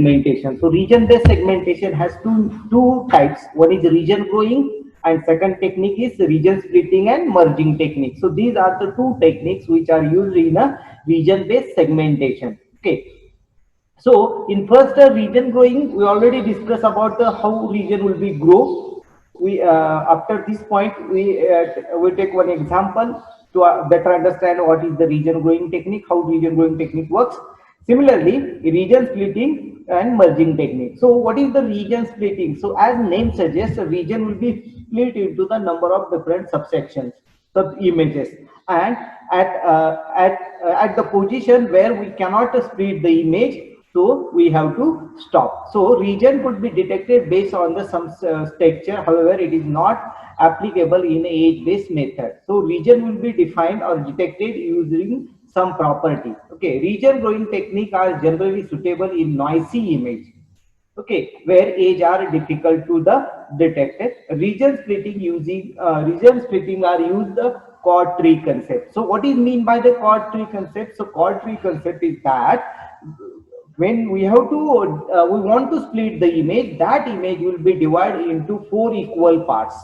segmentation. So region-based segmentation has two types. One is region growing, and second technique is region splitting and merging technique. So these are the two techniques which are used in a region-based segmentation. Okay. So in first region growing, we already discussed about the how region will be grow. We after this point we take one example to better understand what is the region growing technique, how region growing technique works. Similarly, region splitting and merging technique. So what is the region splitting? So as name suggests, a region will be split into the number of different subsections, sub images, and at the position where we cannot split the image, so we have to stop. So region could be detected based on the some texture. However, it is not applicable in age-based method. So region will be defined or detected using some property. Okay, region growing technique are generally suitable in noisy image. Okay, where age are difficult to the detected. Region splitting are used the chord tree concept. So what is mean by the chord tree concept? So chord tree concept is that when we have to we want to split the image, that image will be divided into four equal parts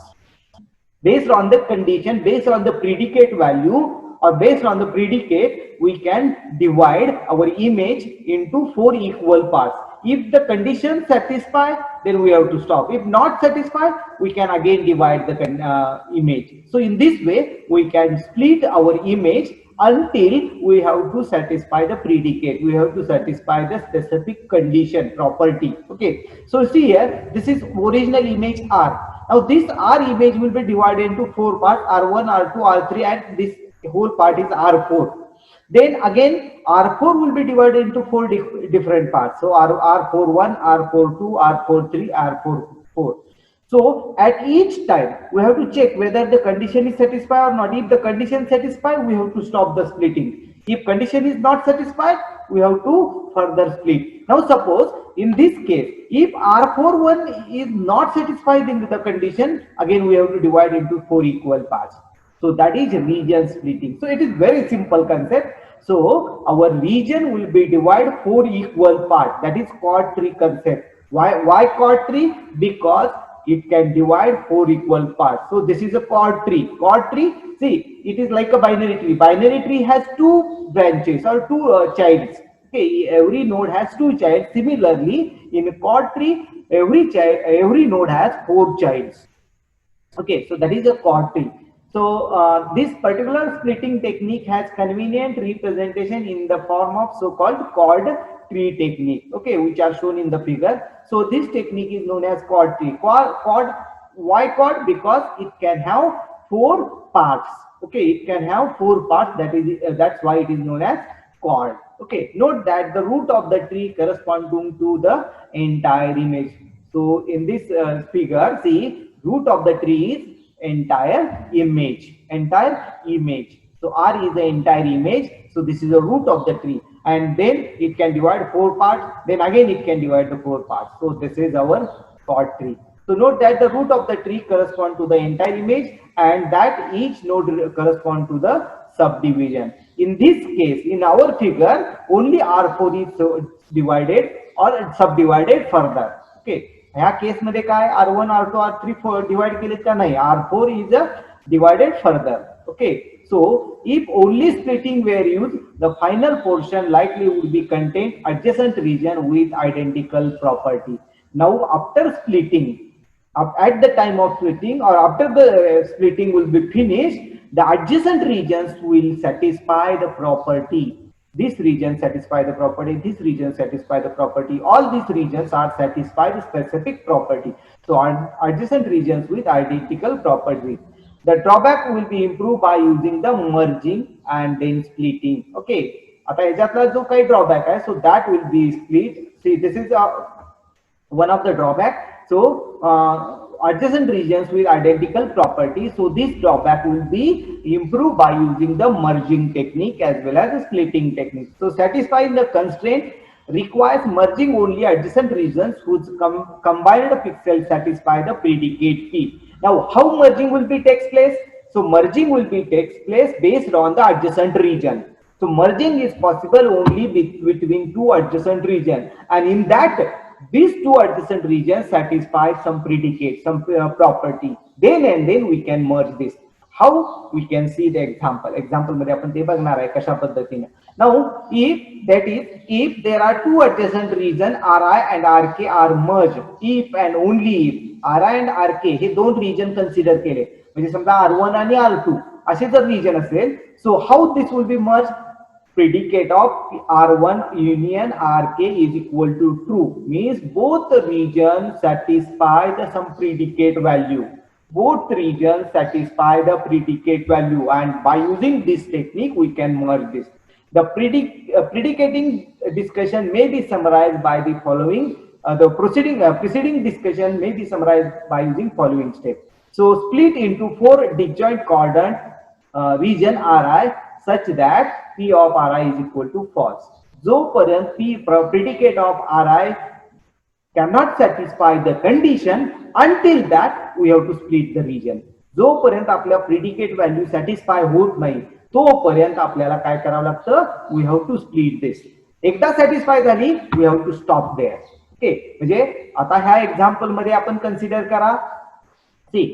based on the condition, based on the predicate value, or based on the predicate, we can divide our image into four equal parts. If the condition satisfy, then we have to stop. If not satisfied, we can again divide the image. So in this way, we can split our image until we have to satisfy the predicate. We have to satisfy the specific condition property. Okay. So see here, this is original image R. Now this R image will be divided into four parts: R1, R2, R3, and this whole part is R4. Then again R4 will be divided into four different parts. So R41, R42, R43, R44. So at each time we have to check whether the condition is satisfied or not. If the condition is satisfied, we have to stop the splitting. If condition is not satisfied, we have to further split. Now suppose in this case, if R41 is not satisfied in the condition, again we have to divide into four equal parts. So that is region splitting. So it is very simple concept. So our region will be divided four equal parts. That is chord tree concept. Why chord tree? Because it can divide four equal parts. So this is a chord tree. Chord tree, see, it is like a binary tree. Binary tree has two branches or two childs. Okay, every node has two childs. Similarly, in a chord tree, every node has four childs. Okay, so that is a chord tree. So this particular splitting technique has convenient representation in the form of so-called chord tree technique. Okay, which are shown in the figure. So this technique is known as chord tree. Why chord? Because it can have four parts. Okay, it can have four parts. That's why it is known as chord. Okay, note that the root of the tree corresponding to the entire image. So in this figure, see, root of the tree is entire image. So R is the entire image. So this is the root of the tree, and then it can divide four parts. Then again it can divide the four parts. So this is our chord tree. So note that the root of the tree correspond to the entire image, and that each node correspond to the subdivision. In this case, in our figure, only R4 is divided or subdivided further. Okay. ह्या केस मध्ये काय R1, R2, R3 divide केलेत का नाही. R4 is divided further. Okay, so if only splitting were used, the final portion likely would be contain adjacent region with identical property. Now after splitting, at the time of splitting or after the splitting will be finished, the adjacent regions will satisfy the property. This region satisfy the property, this region satisfy the property, all these regions are satisfied the specific property. So adjacent regions with identical properties. The drawback will be improved by using the merging and then splitting. Okay, आता याच्यातला जो काही drawback आहे, so that will be split. See, this is one of the drawback. So adjacent regions with identical properties. So this drawback will be improved by using the merging technique as well as the splitting technique. So satisfying the constraint requires merging only adjacent regions whose combined pixels satisfy the predicate key. Now how merging will be takes place? So merging will be takes place based on the adjacent region. So merging is possible only between two adjacent regions, and in that these two adjacent regions satisfy some predicate, some property. Then and then we can merge this. How? We can see the example. Example मध्ये आपण ते बघणार आहे कशा पद्धतीने. Now, if there are two adjacent region Ri and Rk are merged, if and only if Ri and Rk हे दोन region consider केले, म्हणजे समजा R1 आणि R2 असे जर region असेल, so how this will be merged? Predicate of R1 union Rk is equal to true, means both regions satisfy the some predicate value. Both regions satisfy the predicate value, and by using this technique we can merge this. The predicating discussion may be summarized by the following. The preceding discussion may be summarized by using following steps. So split into four disjoint quadrant region Ri such that P of Ri is equal to false. जोपर्यंत P predicate of Ri cannot satisfy the condition, until that we have to split the region. जोपर्यंत आपल्या predicate value satisfy होत नाही तोपर्यंत आपल्याला काय करावं लागतं? We have to split this. एकदा satisfy झाली we have to stop there. Okay, म्हणजे आता ह्या एक्झाम्पल मध्ये आपण कन्सिडर करा. See,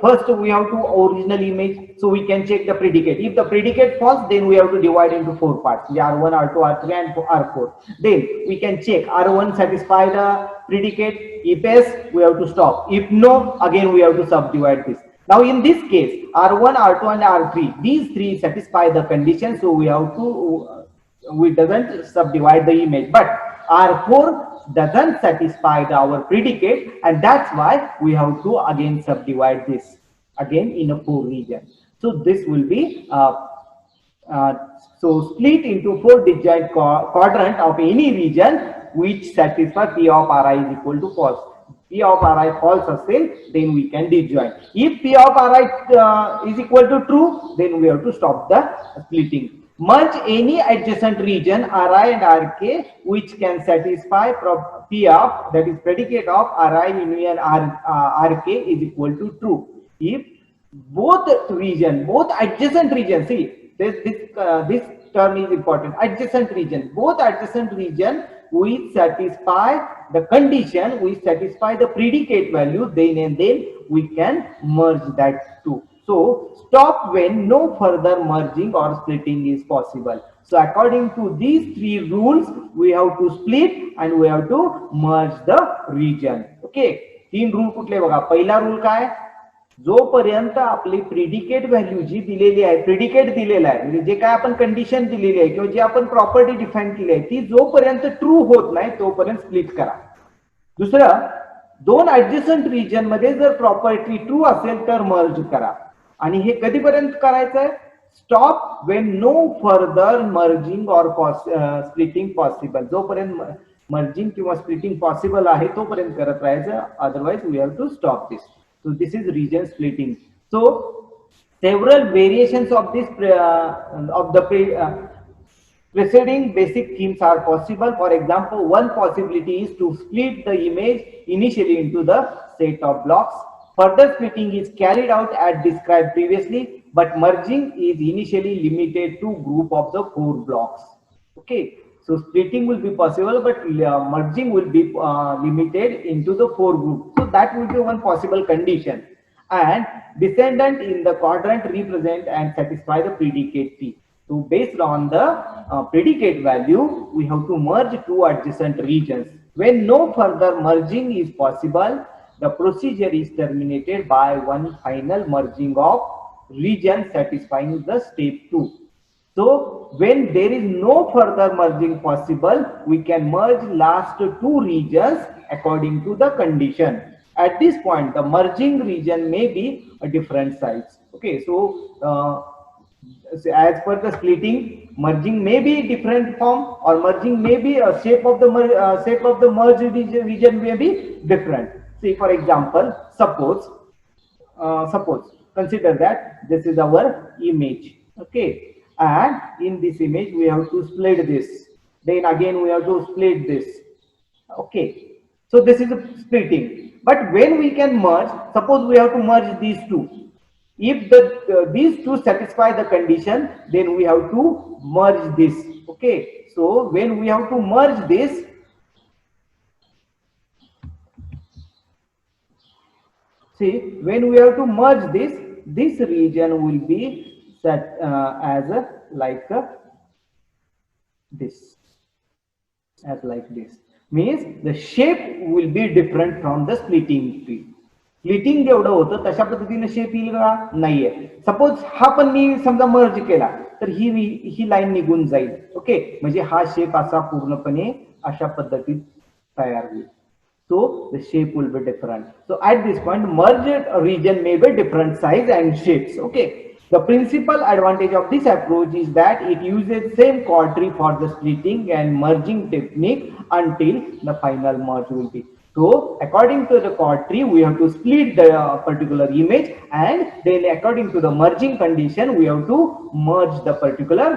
first we have to original image, so we can check the predicate. If the predicate false, then we have to divide into four parts, R1, R2, R3 and R4. Then we can check R1 satisfy the predicate. If yes, we have to stop. If no, again we have to subdivide this. Now in this case, R1, R2 and R3, these three satisfy the condition, so we have to we doesn't subdivide the image, but R4 doesn't satisfy our predicate, and that's why we have to again subdivide this again in a four region. So this will be so split into four disjoint quadrant of any region which satisfy P of Ri is equal to false. P of Ri false असेल, then we can disjoin. If P of Ri is equal to true, then we have to stop the splitting. Merge any adjacent region Ri and Rk which can satisfy P of, that is predicate of Ri union Rk is equal to true. If both adjacent region, see this term is important, adjacent region, both adjacent region which satisfy the condition, which satisfy the predicate value, then and then we can merge that too. So stop when no further merging or splitting is possible. So according to these three rules, we have to split and we have to merge the region. Okay, तीन rule कुठले बघा. पहिला rule काय? जोपर्यंत आपली predicate value जी दिलेली आहे, predicate दिलेला आहे, म्हणजे जे काय आपण कंडिशन दिलेली आहे किंवा जी आपण प्रॉपर्टी डिफाइन केली आहे, ती जोपर्यंत ट्रू होत नाही तोपर्यंत स्प्लिट करा. दुसरं, दोन ऍडजस्टंट रिजन मध्ये जर प्रॉपर्टी ट्रू असेल तर मर्ज करा. आणि हे कधीपर्यंत करायचंय? Stop when no further merging or splitting possible. जोपर्यंत मर्जिंग किंवा स्प्लिटिंग पॉसिबल आहे तोपर्यंत करत राहायचं, otherwise we have to stop this. So this is region splitting. So several variations of this preceding basic themes are possible. For example, one possibility is to split the image initially into the set of blocks. Further splitting is carried out as described previously, but merging is initially limited to group of the four blocks. Okay, so splitting will be possible, but merging will be limited into the four groups. So that will be one possible condition. And descendant in the quadrant represent and satisfy the predicate P. So based on the predicate value, we have to merge two adjacent regions. When no further merging is possible, the procedure is terminated by one final merging of region satisfying the step 2. So when there is no further merging possible, we can merge last two regions according to the condition. At this point, the merging region may be a different size. Okay, so as per the splitting, merging may be different form, or merging may be a shape of the merged region may be different. See, for example, suppose consider that this is our image. Okay, and in this image we have to split this, then again we have to split this. Okay, so this is a splitting. But when we can merge, suppose we have to merge these two, If these two satisfy the condition, then we have to merge this. Okay, so when we have to merge this, see, when we have to merge this region will be set as a like this, as like this, means the shape will be different from the splitting tree. Splitting जेवढं होतं तशा पद्धतीने shape येईल का? नाहीये. Suppose हा पण मी समजा मर्ज केला तर ही लाईन निघून जाईल. ओके, म्हणजे हा शेप असा पूर्णपणे अशा पद्धतीत तयार होईल. So the shape will be different. So at this point, merged region may be different size and shapes. Okay. The principal advantage of this approach is that it uses same chord tree for the splitting and merging technique until the final merge will be. So according to the chord tree, we have to split the particular image, and then according to the merging condition, we have to merge the particular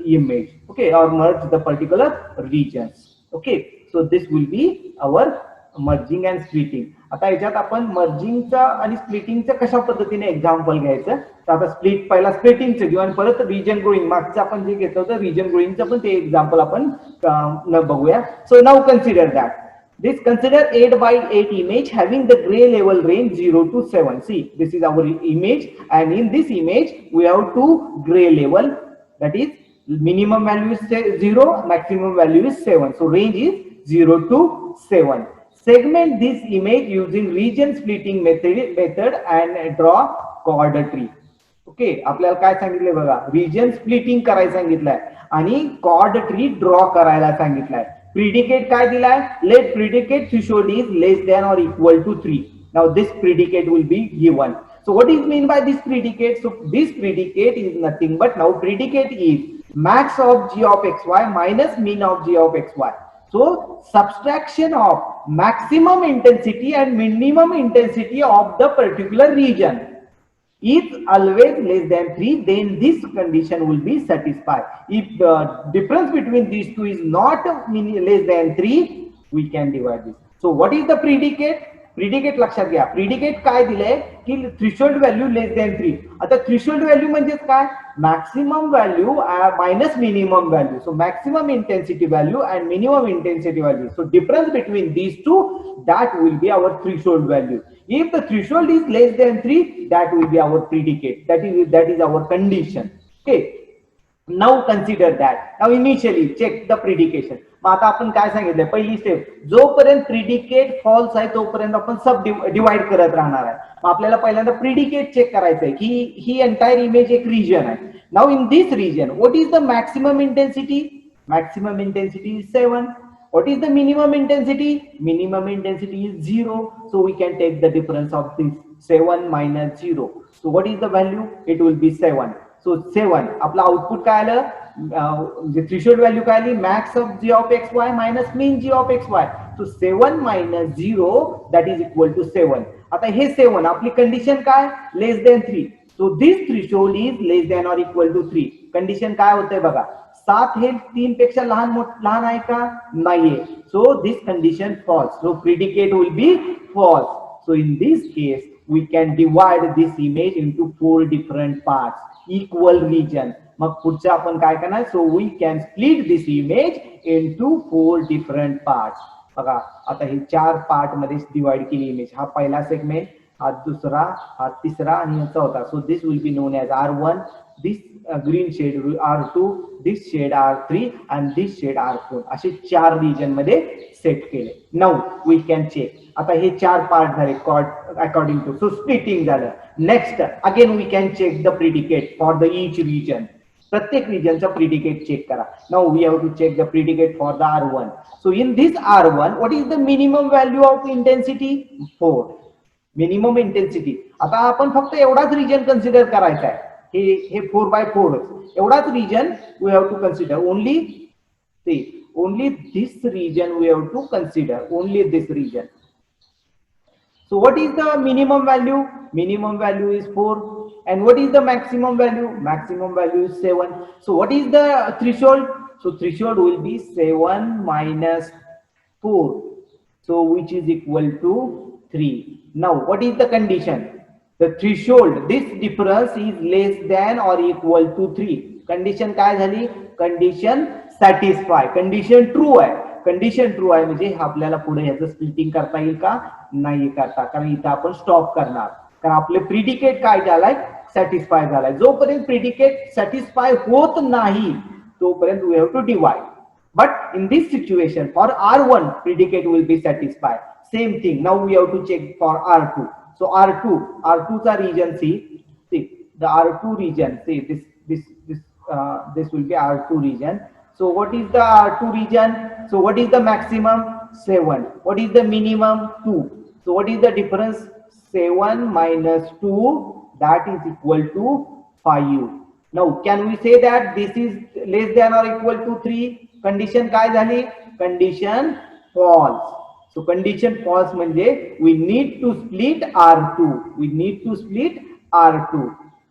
image. Okay, or merge the particular regions. Okay, so this will be our merging and splitting. आता याच्यात आपण मर्जिंगचा आणि स्प्लिटिंगचं कशा पद्धतीने example घ्यायचं, तर आता पहिला स्प्लिटिंगचं घेऊ आणि परत रिजन ग्रोईंग मागचं आपण जे घेतलं होतं रिजन ग्रोईंगचं पण ते एक्झाम्पल आपण बघूया. So now consider that this consider 8 by 8 image having the gray level range 0 to 7. See, this is our image, and in this image we have two gray level, that is minimum value is 0, maximum value is 7. So range is 0 to 7. Segment this image using region splitting method and draw chord tree. Okay, आपल्याला काय सांगितलंय बघा, region splitting करायला सांगितलंय आणि cord tree draw करायला सांगितलंय. Predicate काय दिलाय, let predicate threshold is less than or equal to 3. Now this predicate will be given. So what is mean by this predicate? So this predicate is nothing but, now predicate is max of g of xy minus mean of g of xy. So subtraction of maximum intensity and minimum intensity of the particular region is always less than 3, then this condition will be satisfied. If the difference between these two is not less than 3, we can divide this. So what is the predicate? Predicate लक्षात घ्या. Predicate काय दिलंय की threshold value less than 3. आता threshold value म्हणजे काय, maximum value minus minimum value. So maximum intensity value and minimum intensity value. So difference between these two, that will be our threshold value. If the threshold is less than 3, that will be our predicate. That is our condition. Okay. Now consider that. Now initially check the predication. मग आता आपण काय सांगितलंय, पहिली step, जोपर्यंत predicate false आहे तोपर्यंत आपण सब डिवाइड करत राहणार आहे. मग आपल्याला पहिल्यांदा प्रिडिकेट चेक करायचं आहे की ही एंटायर इमेज एक रिजन आहे. Now in this region what is the maximum intensity? Maximum intensity is 7. What is the minimum intensity? Minimum intensity is 0. So we can take the difference of this 7 minus 0. So what is the value? It will be 7. So 7. आपला output काय आलं, म्हणजे threshold value काय आली, max of G of X Y minus mean G of X Y. So 7 minus 0 that is equal to 7. आता हे 7 आपली condition काय, less than 3. So this threshold is less than or equal to 3. Condition काय होतंय बघा, 7 हे 3 पेक्षा लहान आहे का, नाहीये. So this condition false. So predicate will be false. So in this case we can divide this image into 4 different parts, equal region. मग पुढचं आपण काय करणार, so we can split this image into 4 different parts. बघा आता हे 4 part मध्ये divide केली इमेज. हा पहिला सेगमेंट, हा दुसरा, हा तिसरा आणि हा चौथा. So this will be known as R1, this green shade R2, this shade R3 and this shade R4. असे 4 रिजन मध्ये सेट केले. Now we can check. आता हे 4 पार्ट झाले अकॉर्डिंग टू, सो स्प्लिटिंग झालं. Next again we can check the predicate for the each region. प्रत्येक रिजनचा predicate check करा. Now we have to check the predicate for the R1. So in this R1 what is the minimum value of intensity? 4. Minimum intensity. आता आपण फक्त एवढाच region consider करायचा आहे, हे 4/4 एवढाच region we have to consider. only this region we have to consider, only this region. So what is the minimum value? Minimum value is 4. And what is the maximum value? Maximum value is 7. So what is the threshold? So threshold will be 7 minus 4. So which is equal to 3. Now what is the condition? the threshold, this difference is less than or equal to 3. Condition काय झाली? Condition satisfy, condition true आहे. Condition true आहे म्हणजे आपल्याला पुढे ह्याचं splitting करता येईल का? नाही करता, कारण इथं आपण स्टॉप करणार. कारण आपले प्रिडिकेट काय झालाय? सॅटिस्फाय झालाय. जोपर्यंत प्रिडिकेट सॅटिस्फाय होत नाही तोपर्यंत we have to divide. But in this situation, for R1, predicate will be satisfied. Same thing. Now we have to check for R2. So R2's a region. See the R2 region. See this will be R2 region. So what is the R2 region? So what is the maximum? 7. What is the minimum? 2. So what is the difference? 7 minus 2, that is equal to 5. Now can we say that this is less than or equal to 3? Condition काय झाली? Condition false. So condition false म्हणजे we need to split R2. We need to split R2.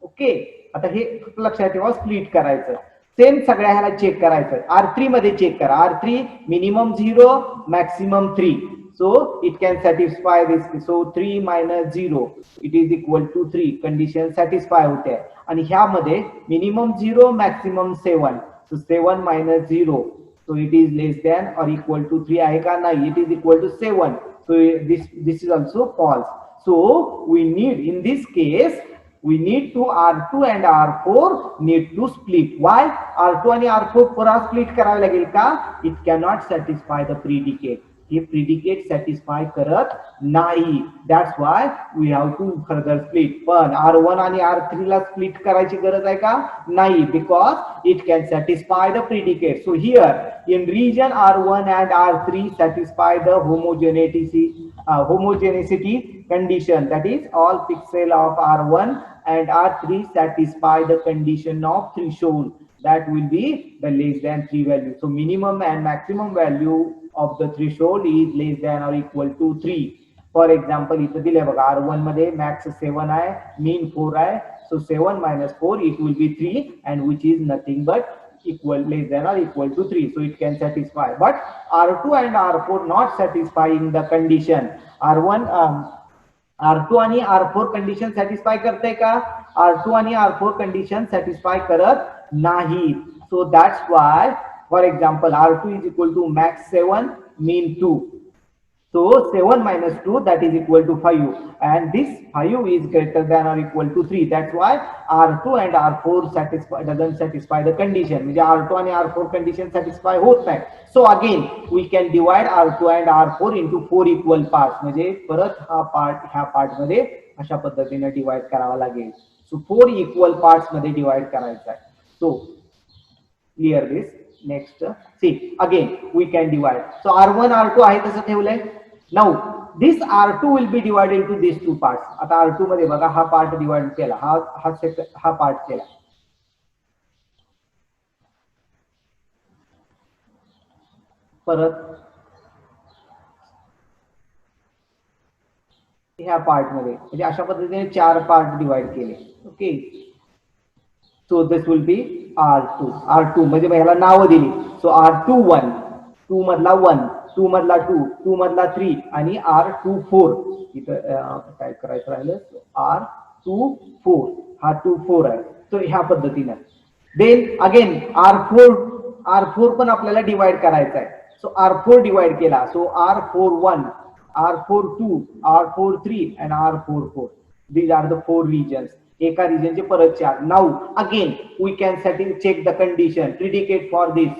Okay, आता हे लक्षात ठेवा, split करायचं. Same सगळ्या ह्याला चेक करायचं. R3 मध्ये चेक करा. R3 minimum 0, maximum 3. So it can satisfy this. So 3 minus 0, it is equal to 3. Condition satisfy होते. आणि ह्यामध्ये minimum 0, maximum 7. So 7 minus 0, so it is less than or equal to 3 आहे का? नाही, it is equal to 7. So this is also false. So we need, in this case, we need to R2 and R4 need to split. Why? R2 आणि R4 पुरा split करावे लागेल का? It cannot satisfy the predicate. हे predicate satisfy करत नाही. That's why we have to further split. पण R1 आणि R3 ला स्प्लिट करायची गरज आहे का? नाही, because it can satisfy the predicate. So here in region R1 and R3 satisfy the homogeneity condition, that is all pixel of R1 and R3 satisfy the condition of threshold, that will be the less than 3 value. So minimum and maximum value of the threshold is less than or equal to 3. For example, इथं दिले बघा, R1 मध्ये max 7 आहे, mean 4 आहे. So 7 minus 4, it will be 3, and which is nothing but equal, less than or equal to 3. So it can satisfy. But R2 and R4 not satisfying the condition. R2 आणि R4 condition satisfy करते का? R2 आणि R4 condition satisfy करत नाही. So that's why, for example, R2 is equal to max 7, mean 2. So 7 minus 2, that is equal to 5, and this 5 is greater than or equal to 3. That's why R2 and R4 doesn't satisfy the condition. म्हणजे R2 आणि R4 condition satisfy होत नाही. So again we can divide R2 and R4 into 4 equal parts. म्हणजे परत ह्या part मध्ये अशा पद्धतीने डिवाइड करावा लागेल. So 4 equal parts मध्ये डिवाइड करायचा आहे. So clear this. Next, see again we can divide. So R1 R2 आहे तसं ठेवलंय. Now this R2 will be divided into these two parts. आता R2 मध्ये बघा, हा पार्ट डिवाइड केला, हा पार्ट केला. परत ह्या पार्ट मध्ये, म्हणजे अशा पद्धतीने 4 पार्ट डिवाइड केले. Okay, so this will B R2 म्हणजे ह्याला नाव दिली. सो R2 1, 2 मधला 1, 2 मधला 2, 2 मधला 3 आणि R2 4. इथं काय करायचं राहिलं? R2 4, हा 2 4 आहे. सो ह्या पद्धतीने. देन अगेन R4 पण आपल्याला डिवाइड करायचा आहे. सो R4 डिवाइड केला. So R4 1, R4 2, R4 3 and R4 4. These are the 4 regions. एका रिजनचे परत 4. Now again we can check the condition, predicate for this.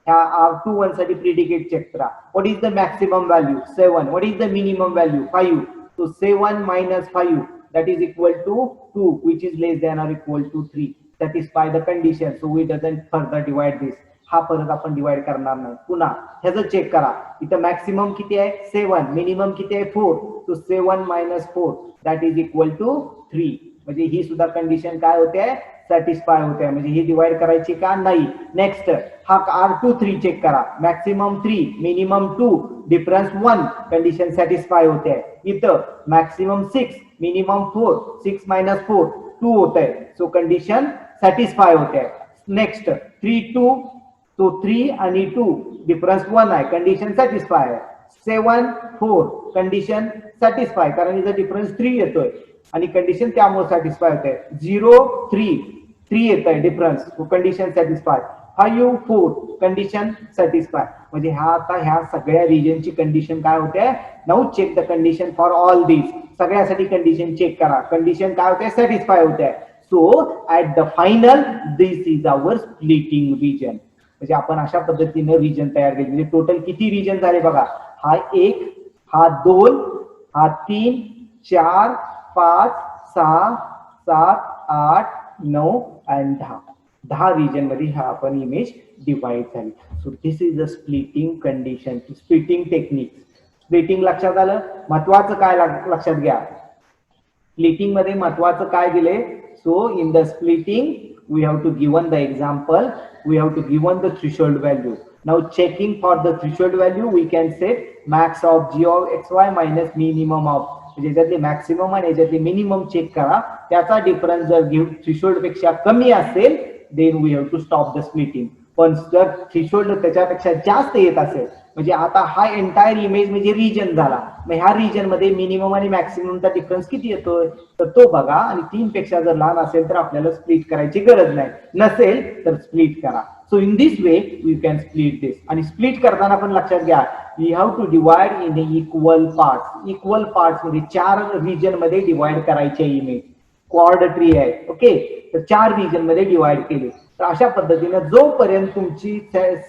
ह्या R21 साठी प्रिडिकेट चेक करा. What is the maximum value? 7. What is the minimum value? 5. So 7 minus 5, that is equal to 2, which is less than or equal to 3. Satisfy the condition. So we doesn't further divide this. हा परत आपण divide करणार नाही. पुन्हा ह्याचं check करा. इथं maximum किती आहे? 7. मिनिमम किती आहे? 4. So 7 minus 4, that is equal to 3. म्हणजे ही सुद्धा कंडिशन काय होते? सॅटिस्फाय होते. म्हणजे ही डिवाइड करायची का? नाही. नेक्स्ट, हा R2 3 चेक करा. Maximum 3, minimum 2, difference 1, condition satisfy होते. इथं मॅक्सिमम 6, मिनिमम 4, 6 minus 4, 2 होते. सो कंडिशन सॅटिस्फाय होते. नेक्स्ट 3 2, तो 3 आणि 2 डिफरन्स 1 आहे, कंडिशन सॅटिस्फाय आहे. 7 4 कंडिशन सॅटिस्फाय, कारण इथं डिफरन्स 3 येतोय. आणि कंडिशन त्यामुळे सॅटिस्फाय होते. 0 3 3 येत आहे difference, condition satisfy. 5 4 condition satisfy. म्हणजे आता ह्या सगळ्या रिजनची कंडिशन काय होते. Now check the condition for all this. सगळ्यासाठी कंडिशन चेक करा. कंडिशन काय होते, सॅटिस्फाय होते. So at the final this is our splitting region. म्हणजे आपण अशा पद्धतीने रिजन तयार केले. म्हणजे टोटल किती रिजन झाले बघा. हा 1, हा 2, हा 3 4 5 6 7 8 9 आणि 10. 10 रिजन मध्ये हा आपण इमेज डिवाइड झाली. So this is a splitting condition, splitting technique. Splitting लक्षात आलं. महत्वाचं काय लक्षात घ्या. स्प्लिटिंग मध्ये महत्वाचं काय दिले. So in the splitting we have to given the example, we have to given the threshold value. Now checking for the threshold value, we can set max of g of xy minus minimum of, म्हणजे याच्यातली maximum आणि याच्यातली minimum check करा. त्याचा difference जर threshold पेक्षा कमी असेल then we have to stop the splitting. पण जर थ्रेशोल्ड त्याच्यापेक्षा जास्त येत असेल, म्हणजे आता हा एंटायर इमेज म्हणजे रिजन झाला. मग ह्या रिजन मध्ये मिनिमम आणि मॅक्सिममचा डिफरन्स किती येतोय तर तो बघा. आणि 3 पेक्षा जर लहान असेल तर आपल्याला स्प्लिट करायची गरज नाही. नसेल तर स्प्लिट करा. So in this way you can split this. आणि स्प्लिट करताना पण लक्षात घ्या, we have to divide in equal part. Equal part मध्ये 4 रिजन मध्ये डिवाइड करायचे इमेज. क्वाड ट्री आहे. ओके, तर 4 रिजन मध्ये डिवाइड केले. तर अशा पद्धतीने जोपर्यंत तुमची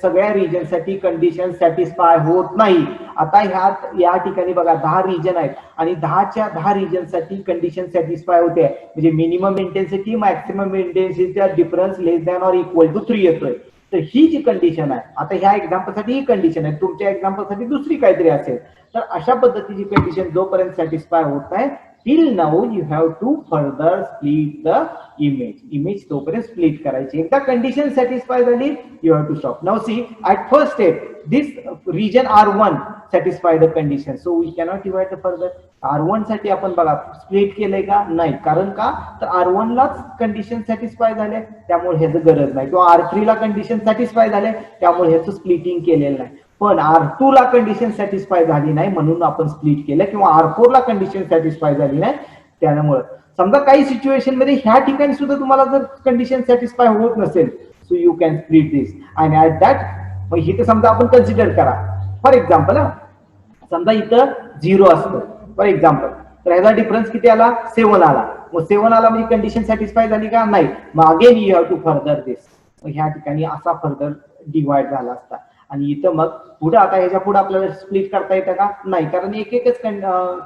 सगळ्या रिजनसाठी कंडिशन सॅटिस्फाय होत नाही. आता ह्यात या ठिकाणी बघा 10 रिजन आहेत आणि 10च्या 10 रिजनसाठी कंडिशन सॅटिस्फाय होते. म्हणजे मिनिमम इंटेन्सिटी मॅक्सिमम इंटेन्सिटीचा difference less than or equal to 3 येतोय. तर ही जी कंडिशन आहे, आता ह्या एक्झाम्पलसाठी ही कंडिशन आहे, तुमच्या एक्झाम्पलसाठी दुसरी काहीतरी असेल. तर अशा पद्धतीची कंडिशन जोपर्यंत सॅटिस्फाय होत नाही till now you have to further split the image तोपर्यंत स्प्लिट करायची. एकदा कंडिशन सॅटिस्फाय झाली you have to stop. Now see at first step this region R1 satisfy the condition, so we cannot divide the further. R1 साठी आपण बघा split केलंय का नाही, कारण का तर R1 लाच कंडिशन सॅटिस्फाय झाले त्यामुळे ह्याचं गरज नाही. किंवा R3 ला कंडिशन सॅटिस्फाय झाले त्यामुळे ह्याचं स्प्लिटिंग केलेलं नाही. पण R2 ला कंडिशन सॅटिस्फाय झाली नाही म्हणून आपण स्प्लिट केलं. किंवा R4 ला कंडिशन सॅटिस्फाय झाली नाही त्यामुळे. समजा काही सिच्युएशन मध्ये ह्या ठिकाणी सुद्धा तुम्हाला जर कंडिशन सॅटिस्फाय होत नसेल so you can split this. आणि ऍट दॅट मग इथे समजा आपण कन्सिडर करा. फॉर एक्झाम्पल समजा इथं 0 असतं फॉर एक्झाम्पल, तर ह्याचा डिफरन्स किती आला 7 आला. मग 7 आला म्हणजे कंडिशन सॅटिस्फाय झाली का नाही. मग again you have to further this. मग ह्या ठिकाणी असा फर्दर डिवाइड झाला असता. आणि इथं मग पुढे आता ह्याच्या पुढे आपल्याला स्प्लिट करता येतं का नाही, कारण एक एकच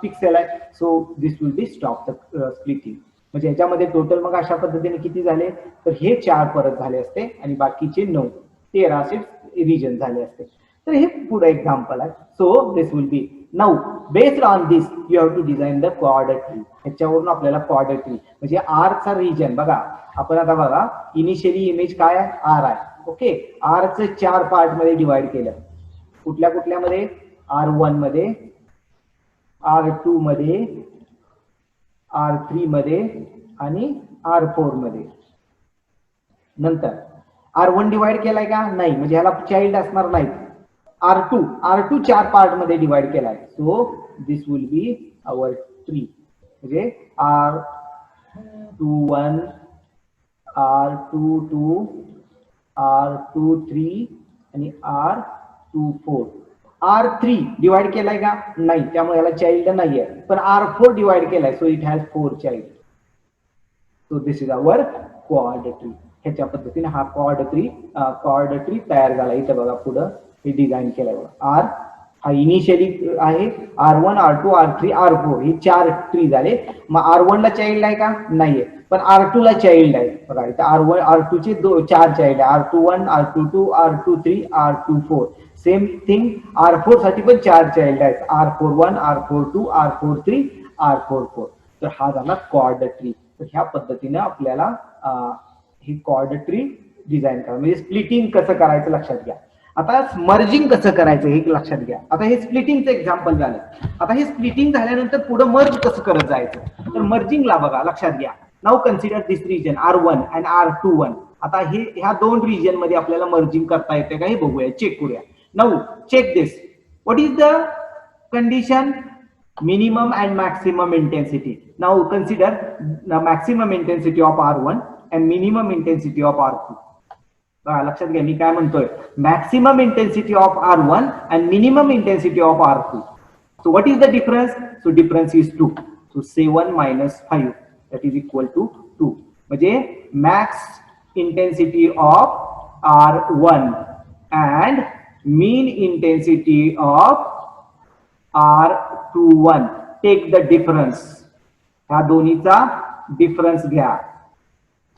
पिक्सेल आहे. So this will be stop the splitting. म्हणजे ह्याच्यामध्ये टोटल मग अशा पद्धतीने किती झाले तर हे 4 परत झाले असते आणि बाकीचे 9 13 असे रिजन झाले असते. तर हे पुढे एक्झाम्पल आहे. So this will be now based on this you have to design the coordinate tree. ह्याच्यावरून आपल्याला कोऑर्डिनेट ट्री म्हणजे आर चा रिजन बघा. आपण आता बघा इनिशियली इमेज काय आहे आर आहे. ओके, आर चे 4 पार्ट मध्ये डिवाइड केलं. कुठल्या कुठल्यामध्ये R1 मध्ये, R2 मध्ये, R3 मध्ये आणि R4 मध्ये. नंतर R1 डिवाइड केलाय का नाही, म्हणजे ह्याला चाइल्ड असणार नाही. R2 4 पार्ट मध्ये डिवाइड केलाय. So this will be our tree. म्हणजे R21 R22 R23 आणि R24. R3 डिवाइड केलाय का नाही, त्यामुळे याला चाइल्ड नाहीये. पण R4 डिवाइड केलाय so it has 4 child. So this is our coordinate tree. ह्याच्या पद्धतीने हा कोऑर्डिनेट ट्री तयार झाला. इथे बघा पुढे हे डिझाइन केलंय बघा. आर हा इनिशियली आहे R1 R2 R3 R4 हे 4 ट्री झाले. मग R1 ला चाइल्ड आहे का नाहीये, पण R2 ला चाइल्ड आहे बघा. इथे R1 R2 चे 4 चाइल्ड आहे. R21 R22 R23 R24. Same thing R4 साठी पण 4 चाइल्ड आहेत. R41 R42 R43 R44. तर हा झाला कोऑर्डिनेट ट्री. तर ह्या पद्धतीने आपल्याला ही कोऑर्डिनेट ट्री डिझाइन करा. म्हणजे स्प्लिटिंग कसं करायचं लक्षात घ्या. आता मर्जिंग कसं करायचं हे लक्षात घ्या. आता हे स्प्लिटिंगचं एक्झाम्पल झालं. आता हे स्प्लिटिंग झाल्यानंतर पुढे मर्ज कसं करत जायचं, तर मर्जिंगला बघा लक्षात घ्या. Now consider this region R1 and R21. आता हे ह्या 2 रिजन मध्ये आपल्याला मर्जिंग करता येते का हे बघूया, चेक करूया. Now check this. What is the condition minimum and maximum intensity. Now consider the maximum intensity of R1 and minimum intensity of R2. लक्षात घ्या मी काय म्हणतोय, maximum intensity of R1 and minimum intensity of R2. So what is the difference? So difference is 2. So 7 minus 5 that is equal to 2. म्हणजे max intensity of R1 and mean intensity of R21. Take the difference. ह्या दोन्हीचा difference घ्या.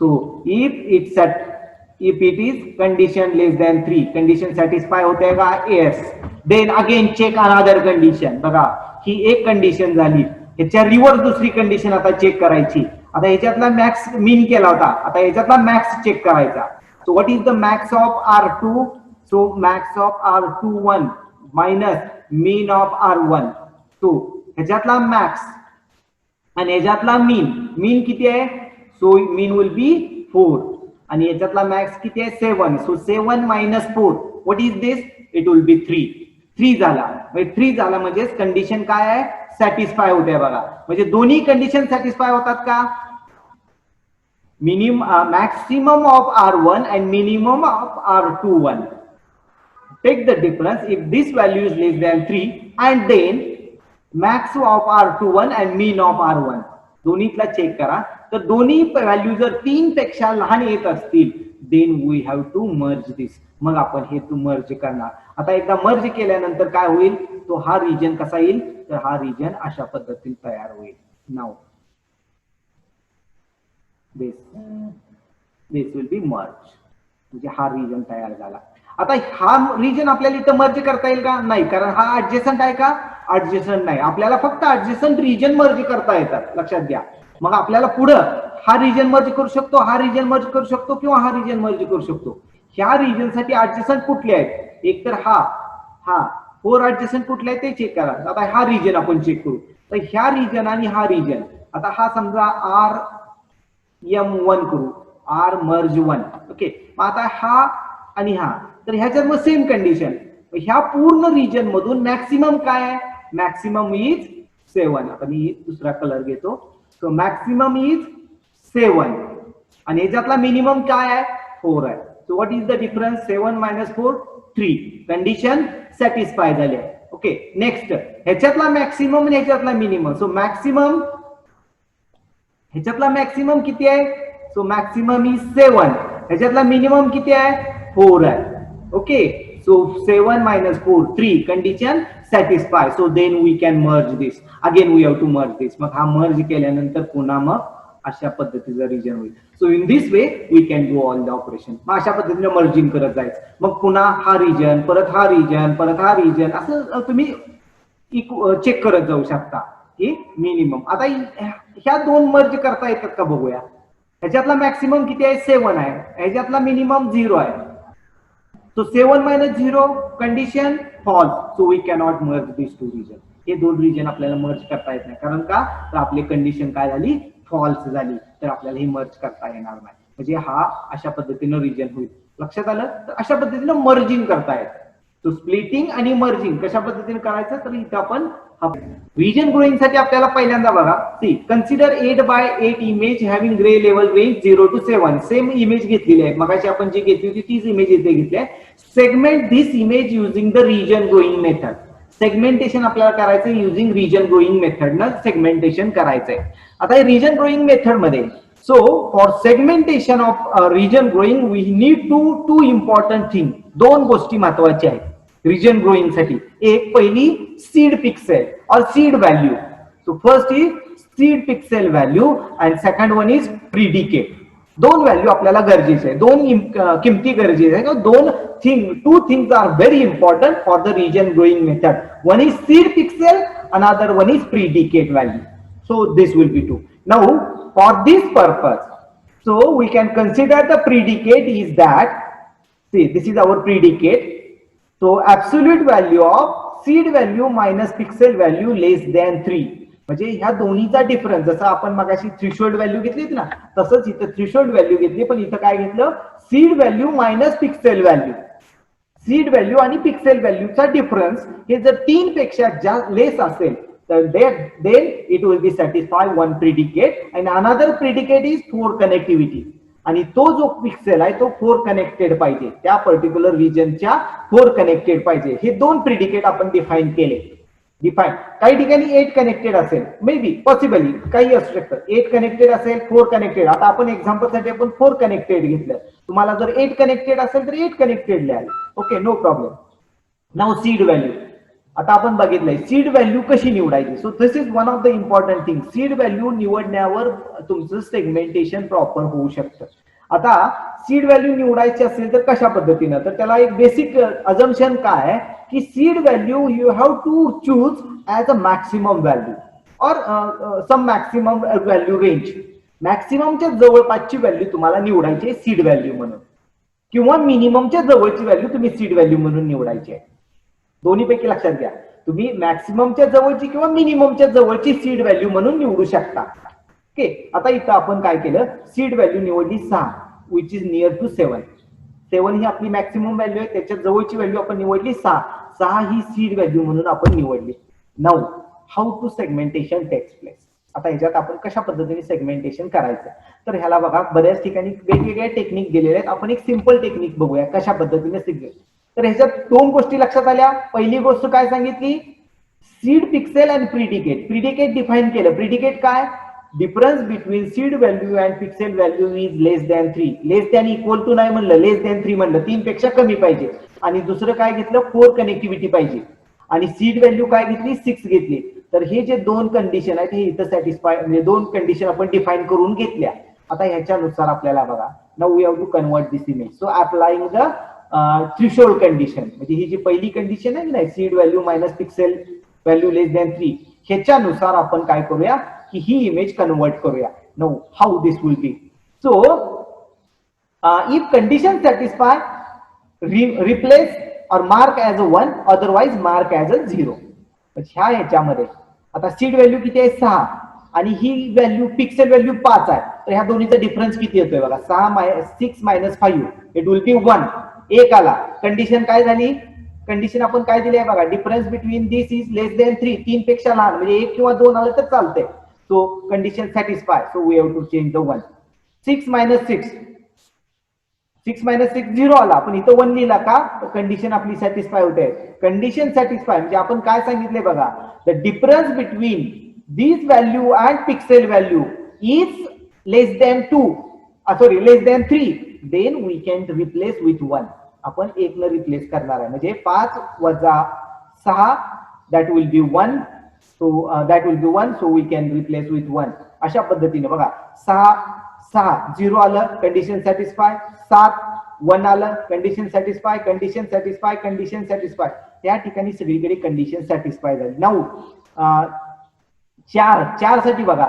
So if it is condition less than 3, condition satisfy होते का? Yes. Then again check another condition. बघा ही एक condition झाली, ह्याच्या रिव्हर्स दुसरी कंडिशन आता चेक करायची. आता ह्याच्यातला मॅक्स मीन केला होता, आता ह्याच्यातला मॅक्स चेक करायचा. So what is the max of R2? So max of R21 minus mean of R1. So ह्याच्यातला मॅक्स आणि ह्याच्यातला मीन किती आहे? सो मीन विल बी 4 आणि ह्याच्यातला मॅक्स किती आहे? 7. So 7 minus 4 what is this? It will बी 3 झाला. 3 झाला म्हणजे कंडिशन काय आहे? सॅटिस्फाय होते. बघा म्हणजे दोन्ही कंडिशन सॅटिस्फाय होतात का? Maximum of R1 and minimum of R21. Take the difference. If this value is less than 3 and then max of R21 and mean of R1 दोन्हीतला चेक करा. तर दोन्ही व्हॅल्यू जर 3 पेक्षा लहान येत असतील then we have to merge this. मग आपण हे मर्ज करणार. आता एकदा मर्ज केल्यानंतर काय होईल? तो हा रिजन कसा येईल? तर हा रिजन अशा पद्धतीने तयार होईल. Now this will be merged. म्हणजे हा रिजन तयार झाला. आता हा रिजन आपल्याला इथं मर्ज करता येईल का? नाही, कारण हा ऍडजस्टंट आहे का? ऍडजस्टंट नाही. आपल्याला फक्त ऍडजस्टंट रिजन मर्ज करता येतात. लक्षात घ्या. मग आपल्याला पुढे हा रिजन मर्ज करू शकतो, हा रिजन मर्ज करू शकतो किंवा हा रिजन मर्ज करू शकतो. ह्या रिजन साठी ऍडजस्टंट कुठले आहेत? एक तर हा 4 ऍडजस्टंट कुठले आहेत ते चेक करा. आता हा रिजन आपण चेक करू. तर ह्या रिजन आणि हा रिजन, आता हा समजा RM1 करू, R मर्ज 1. ओके. मग आता हा आणि हा, तर ह्याच्यात मग सेम कंडिशन. ह्या पूर्ण रिजन मधून मॅक्सिमम काय आहे? Maximum is 7. आता मी दुसरा कलर घेतो. सो मॅक्सिमम इज 7 आणि ह्याच्यातला मिनिमम काय आहे? 4 आहे. So what is the difference? 7 minus 4 3. Condition satisfy झाली आहे. ओके. नेक्स्ट ह्याच्यातला मॅक्सिमम आणि ह्याच्यातला मिनिमम. सो मॅक्सिमम, ह्याच्यातला मॅक्सिमम किती आहे? So maximum is 7. ह्याच्यातला मिनिमम किती आहे? 4 आहे. Okay. So 7 minus 4 3. Condition satisfy. So then we can merge this. Again we have to merge this. मग हा मर्ज केल्यानंतर पुन्हा मग अशा पद्धतीचं रिजन होईल. So in this way we can do all the operation. मग अशा पद्धतीने मर्जिंग करत जायचं. मग पुन्हा हा रिजन, परत हा रिजन, परत हा रिजन, असं तुम्ही चेक करत जाऊ शकता की मिनिमम. आता ह्या दोन मर्ज करता येतात का बघूया. ह्याच्यातला मॅक्सिमम किती आहे? 7 आहे. ह्याच्यातला मिनिमम 0 आहे. So 7 minus 0 condition false. So we cannot merge this 2 region. हे 2 रिजन आपल्याला मर्ज करता येत नाही. कारण का? तर आपली कंडिशन काय झाली? फॉल्स झाली. तर आपल्याला हे मर्ज करता येणार नाही. म्हणजे हा अशा पद्धतीनं रिजन होईल. लक्षात आलं? तर अशा पद्धतीनं मर्जिंग करता येतं. तो स्प्लिटिंग आणि मर्जिंग कशा पद्धतीने करायचं? तर इथं आपण रिजन ग्रोइंग साठी आपल्याला पहिल्यांदा बघा, see consider 8x8 image having grey level range 0 to 7. Same image घेतलेली आहे. मगाशी आपण जी घेतली होती तीच इमेज इथे घेतली आहे. Segment this image using the region growing method. Segmentation आपल्याला करायचं युझिंग रिजन ग्रोइंग मेथडनं सेगमेंटेशन करायचंय. आता रिजन ग्रोइंग मेथड मध्ये, so for segmentation of region growing we need two important thing. 2 गोष्टी महत्वाच्या आहेत रिजन ग्रोइंग साठी. एक पहिली सीड पिक्सेल और seed value. So first is seed pixel value and second one is predicate. 2 value आपल्याला गरजेचे आहे. 2 किमती गरजेचे आहे. 2 things are very important for the region growing method. One is seed pixel, another one is predicate value. So this will be 2. Now for this purpose, so we can consider the predicate is that, see this is our predicate. So absolute value of seed value minus pixel value less than 3. म्हणजे ह्या दोन्हीचा difference, जसं आपण मगाशी threshold value घेतली ना, तसंच इथं थ्रेशोल्ड व्हॅल्यू घेतली, पण इथं काय घेतलं? Seed value minus pixel value. Seed value आणि पिक्सेल व्हॅल्यूचा डिफरन्स हे जर 3 पेक्षा लेस असेल then it will be satisfy one predicate and another predicate is 4 connectivity. आणि तो जो पिक्सेल आहे तो 4 कनेक्टेड पाहिजे, त्या पर्टिक्युलर रिजनच्या 4 कनेक्टेड पाहिजे. हे दोन प्रिडिकेट आपण डिफाईन केले. काही ठिकाणी 8 कनेक्टेड असेल, मे बी पॉसिबली काही असू शकतं. 8 कनेक्टेड असेल, 4 कनेक्टेड. आता आपण एक्झाम्पलसाठी आपण 4 कनेक्टेड घेतलं. तुम्हाला जर 8 कनेक्टेड असेल तर 8 कनेक्टेड लिहाल. Okay, no problem. Now seed value आता आपण बघितलंय. सीड व्हॅल्यू कशी निवडायची. So this is one of the important thing. Seed value निवडण्यावर तुमचं सेगमेंटेशन प्रॉपर होऊ शकतं. आता सीड व्हॅल्यू निवडायची असेल तर कशा पद्धतीनं, तर त्याला एक बेसिक अजम्पशन काय आहे की seed value you have to choose as a maximum value और सम मॅक्सिमम व्हॅल्यू रेंज. मॅक्सिममच्या जवळपासची व्हॅल्यू तुम्हाला निवडायची आहे सीड व्हॅल्यू म्हणून, किंवा मिनिममच्या जवळची व्हॅल्यू तुम्ही सीड व्हॅल्यू म्हणून निवडायची आहे. दोन्हीपैकी लक्षात घ्या, तुम्ही मॅक्सिममच्या जवळची किंवा मिनिममच्या जवळची सीड व्हॅल्यू म्हणून निवडू शकता. ओके, आता इथं आपण काय केलं, सीड व्हॅल्यू निवडली 6 विच इज नियर टू 7. 7 ही आपली मॅक्सिमम व्हॅल्यू आहे, त्याच्या जवळची व्हॅल्यू आपण निवडली 6. 6 ही सीड व्हॅल्यू म्हणून आपण निवडली. Now how to segmentation takes place. आता ह्याच्यात आपण कशा पद्धतीने सेगमेंटेशन करायचं, तर ह्याला बघा बऱ्याच ठिकाणी वेगवेगळ्या टेक्निक दिलेल्या आहेत. आपण एक सिंपल टेक्निक बघूया कशा पद्धतीने सेगमेंट. तर ह्याच्यात 2 गोष्टी लक्षात आल्या. पहिली गोष्ट काय सांगितली, seed pixel and predicate. Predicate define केलं. प्रिडिकेट काय, difference between seed value and pixel value is less than 3. Less than equal to नाही म्हणलं, लेस दॅन 3 म्हणलं, 3 पेक्षा कमी पाहिजे. आणि दुसरं काय घेतलं, 4 कनेक्टिव्हिटी पाहिजे. आणि सीड व्हॅल्यू काय घेतली, 6 घेतली. तर हे जे 2 कंडिशन आहेत हे इथं सॅटिस्फाय, म्हणजे 2 कंडिशन आपण डिफाईन करून घेतल्या. आता ह्याच्यानुसार आपल्याला बघा, now we have to convert this image. So applying the threshold condition, म्हणजे ही जी पहिली कंडिशन आहे ना, seed value minus pixel value less than 3, ह्याच्यानुसार आपण काय करूया की ही इमेज कन्वर्ट करूया. Know how this will be. So if condition satisfy, replace or mark as a 1, otherwise mark as a 0. ह्याच्यामध्ये आता सीड व्हॅल्यू किती आहे, 6, आणि ही व्हॅल्यू पिक्सेल व्हॅल्यू 5 आहे. तर ह्या दोन्हीचा डिफरन्स किती येतोय बघा, 6 मायनस 5 इट विल बी 1. 1 आला. कंडिशन काय झाली, कंडिशन आपण काय दिली आहे बघा, difference between this is less than 3, 3 पेक्षा लहान, म्हणजे 1 किंवा 2 आलं तर चालतंय. So condition satisfy, so we have to change the 1. 6 minus 6, 6 minus 6 0 आला, पण इथं 1 लिहिला का, कंडिशन आपली सॅटिस्फाय होते. कंडिशन सॅटिस्फाय म्हणजे आपण काय सांगितले बघा, the difference between this value and pixel value is less than 2, sorry less than 3, then we can replace with 1. आपण 1 न रिप्लेस करणार आहे, म्हणजे 5 वजा 6 that will be 1. So that will be 1, so we can replace with 1. अशा पद्धतीने बघा, 6 0 आलं, कंडिशन सॅटिस्फाय. 7 1 आलं, condition satisfy, condition satisfy, condition satisfy. त्या ठिकाणी सगळीकडे कंडिशन सॅटिस्फाय झाली. नाउ 4 साठी बघा,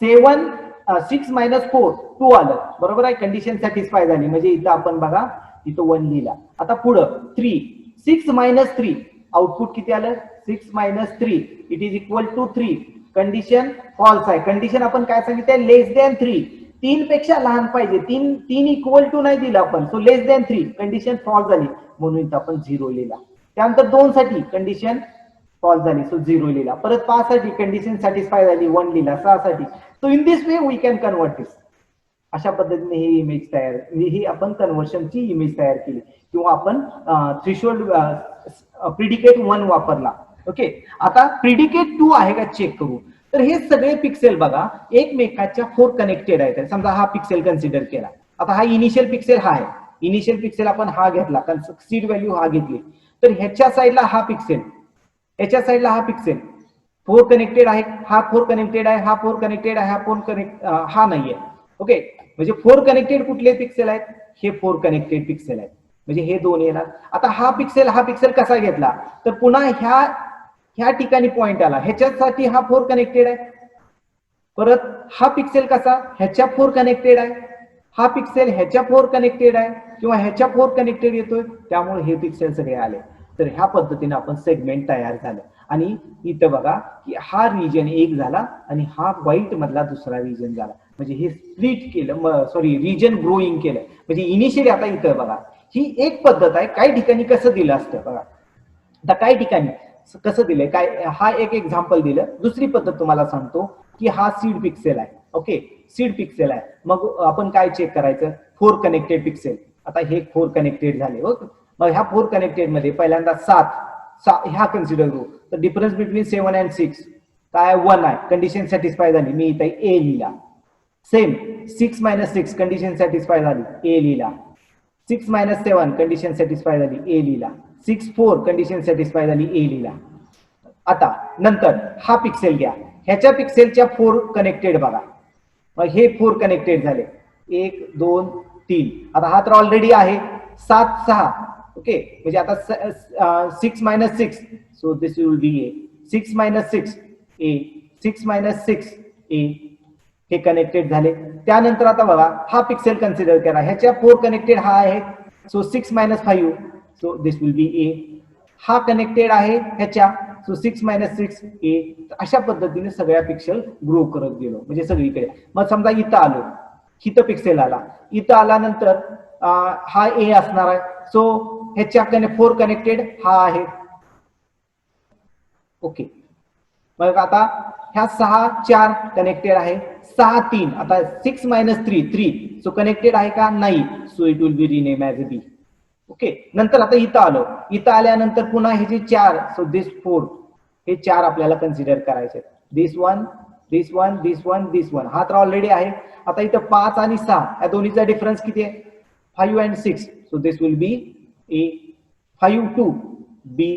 6 मायनस 4 2 आलं, बरोबर आहे, कंडिशन सॅटिस्फाय झाली. म्हणजे इथं आपण बघा इथं 1 लिहिला. आता पुढं 3, 6 मायनस 3, आउटपुट किती आलं, 6 minus 3 it is equal to 3. Condition false आहे. कंडिशन आपण काय सांगितलं, लेस दॅन 3, 3 पेक्षा लहान पाहिजे. 3 इक्वल टू नाही दिला आपण, so less than 3, condition false झाली म्हणून इथं आपण 0 लिहिला. त्यानंतर 2 साठी कंडिशन फॉल्स झाली, सो 0 लिहिला. परत 5 साठी कंडिशन सॅटिस्फाय झाली, 1 लिहिला. 6 साठी. So in this way we can convert this. अशा पद्धतीने ही इमेज तयार, ही आपण कन्व्हर्शनची इमेज तयार केली, किंवा आपण थ्रेशोल्ड प्रिडिकेट 1 वापरला. ओके, आता प्रिडिकेट 2 आहे का चेक करू. तर हे सगळे पिक्सेल बघा एकमेकाच्या 4 कनेक्टेड आहेत. समजा हा पिक्सेल कन्सिडर केला. आता हा इनिशियल पिक्सेल हा आहे, इनिशियल पिक्सेल आपण हा घेतला, सीड व्हॅल्यू हा घेतली. तर ह्याच्या साईडला हा पिक्सेल, ह्याच्या साईडला हा पिक्सेल 4 कनेक्टेड आहे, हा 4 कनेक्टेड आहे, हा 4 कनेक्टेड आहे, हा हा नाहीये. ओके, म्हणजे 4 कनेक्टेड कुठले पिक्सेल आहेत, हे 4 कनेक्टेड पिक्सेल आहेत, म्हणजे हे 2 येणार. आता हा पिक्सेल कसा घेतला, तर पुन्हा ह्या ठिकाणी पॉइंट आला, ह्याच्यासाठी हा 4 कनेक्टेड आहे. परत हा पिक्सेल कसा, ह्याच्या 4 कनेक्टेड आहे, हा पिक्सेल ह्याच्या 4 कनेक्टेड आहे, किंवा ह्याच्या 4 कनेक्टेड येतोय, त्यामुळे हे पिक्सेल सगळे आले. तर ह्या पद्धतीने आपण सेगमेंट तयार झालं. आणि इथं बघा की हा रिजन एक झाला आणि हा व्हाईट मधला दुसरा रिजन झाला, म्हणजे हे स्प्लिट केलं, सॉरी रिजन ग्रोईंग केलं. म्हणजे इनिशियली आता इथं बघा ही एक पद्धत आहे. काही ठिकाणी कसं दिलं असतं बघा, आता काही ठिकाणी कसं दिलंय काय, हा एक एक्झाम्पल दिलं. दुसरी पद्धत तुम्हाला सांगतो की हा सीड पिक्सेल आहे. ओके, सीड पिक्सेल आहे. मग आपण काय चेक करायचं, 4 कनेक्टेड पिक्सेल. आता हे 4 कनेक्टेड झाले. ओके, मग ह्या 4 कनेक्टेड मध्ये पहिल्यांदा 7 ह्या कन्सिडर करू. तर डिफरन्स बिटवीन 7 अँड 6 काय 1 आहे, कंडिशन सॅटिस्फाय झाली, मी इथे ए लिहिला. सेम 6 मायनस 6 कंडिशन सॅटिस्फाय झाली, ए लिहिला. 6 मायनस 7 कंडिशन सॅटिस्फाय झाली, ए लिहिला. 6 4 कंडिशन सॅटिस्फाय झाली, ए लिहिला. आता नंतर हा पिक्सेल घ्या, ह्याच्या पिक्सेलच्या 4 कनेक्टेड बघा. मग हे 4 कनेक्टेड झाले, 1 2 3. आता हा तर ऑलरेडी आहे 7 6. ओके, म्हणजे आता 6 minus 6, so this will be A. 6 minus 6 A, 6 minus 6 ए. हे कनेक्टेड झाले. त्यानंतर आता बघा हा पिक्सेल कन्सिडर करा, ह्याच्या 4 कनेक्टेड हा आहे, so 6 minus 5, so this will be A. हा कनेक्टेड आहे ह्याच्या, सो 6 मायनस 6 ए. अशा पद्धतीने सगळ्या पिक्सेल ग्रो करत गेलो, म्हणजे सगळीकडे. मग समजा इथं आलो, इथं पिक्सेल आला, इथं आल्यानंतर हा ए असणार आहे, सो ह्याच्या 4 कनेक्टेड हा आहे. ओके, मग आता ह्या 6 4 कनेक्टेड आहे, 6 3. आता 6 मायनस 3 सो कनेक्टेड आहे का, नाही, so it will be rename as a B. Okay, नंतर आता इथं आलो, इथं आल्यानंतर पुन्हा हे जे 4, सो दिस 4, हे 4 आपल्याला कन्सिडर करायचे. दिस 1 दिस 1 दिस 1 दिस 1, हा तर ऑलरेडी आहे. आता इथं 5 आणि 6 या दोन्हीचा डिफरन्स किती आहे, 5 and 6, so this will be A. 5 2 B,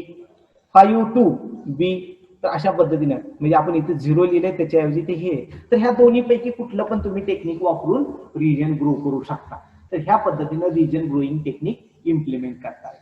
5 2 B. तर अशा पद्धतीने, म्हणजे आपण इथे 0 लिहिले त्याच्याऐवजी ते हे. तर ह्या दोन्हीपैकी कुठलं पण तुम्ही टेक्निक वापरून रिजन ग्रो करू शकता. तर ह्या पद्धतीने रिजन ग्रोईंग टेक्निक इम्प्लिमेंट करता.